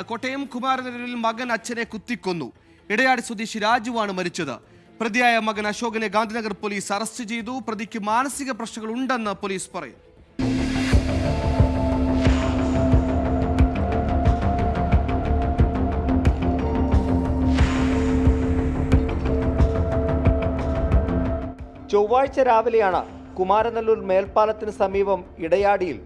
കോട്ടയം കുമാരനല്ലൂരിൽ മകൻ അച്ഛനെ കുത്തിക്കൊന്നു. ഇടയാടി സ്വദേശി രാജുവാണ് മരിച്ചത്. പ്രതിയായ മകൻ അശോകനെ ഗാന്ധിനഗർ പോലീസ് അറസ്റ്റ് ചെയ്തു. പ്രതിക്ക് മാനസിക പ്രശ്നങ്ങൾ ഉണ്ടെന്ന് പോലീസ് പറയും. ചൊവ്വാഴ്ച രാവിലെയാണ് കുമാരനല്ലൂർ മേൽപ്പാലത്തിന് സമീപം ഇടയാടിയിൽ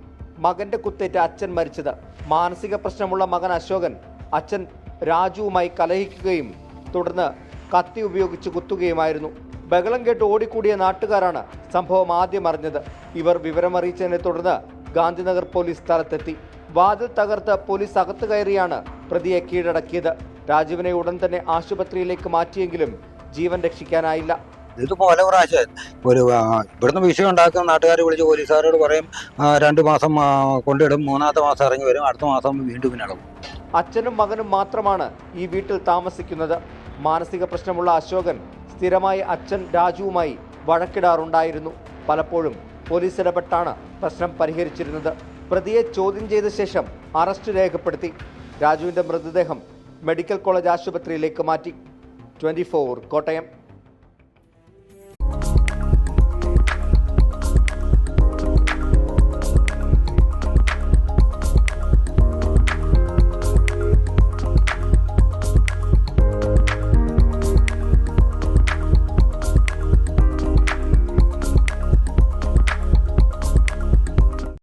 മകന്റെ കുത്തേറ്റ അച്ഛൻ മരിച്ചത്. മാനസിക പ്രശ്നമുള്ള മകൻ അശോകൻ അച്ഛൻ രാജുവുമായി കലഹിക്കുകയും തുടർന്ന് കത്തി ഉപയോഗിച്ച് കുത്തുകയുമായിരുന്നു. ബഹളം കേട്ട് ഓടിക്കൂടിയ നാട്ടുകാരാണ് സംഭവം ആദ്യം അറിഞ്ഞത്. ഇവർ വിവരമറിയിച്ചതിനെ തുടർന്ന് ഗാന്ധിനഗർ പോലീസ് സ്ഥലത്തെത്തി. വാതിൽ തകർത്ത് പോലീസ് അകത്ത് കയറിയാണ് പ്രതിയെ കീഴടക്കിയത്. രാജുവിനെ ഉടൻ തന്നെ ആശുപത്രിയിലേക്ക് മാറ്റിയെങ്കിലും ജീവൻ രക്ഷിക്കാനായില്ല. ഇതിപ്പോൾ പല പ്രാവശ്യം ഇവിടുന്ന് വിഷയം ഉണ്ടാക്കുന്ന നാട്ടുകാർ വിളിച്ച് പോലീസുകാരോട് പറയും 2 മാസം കൊണ്ടിടും, 3ാമത്തെ മാസം ഇറങ്ങി വരും, അടുത്ത മാസം വീണ്ടും പിന്നിടും. അച്ഛനും മകനും മാത്രമാണ് ഈ വീട്ടിൽ താമസിക്കുന്നത്. മാനസിക പ്രശ്നമുള്ള അശോകൻ സ്ഥിരമായി അച്ഛൻ രാജുവുമായി വഴക്കിടാറുണ്ടായിരുന്നു. പലപ്പോഴും പോലീസ് ഇടപെട്ടാണ് പ്രശ്നം പരിഹരിച്ചിരുന്നത്. പ്രതിയെ ചോദ്യം ചെയ്ത ശേഷം അറസ്റ്റ് രേഖപ്പെടുത്തി. രാജുവിന്റെ മൃതദേഹം മെഡിക്കൽ കോളേജ് ആശുപത്രിയിലേക്ക് മാറ്റി. 24 കോട്ടയം.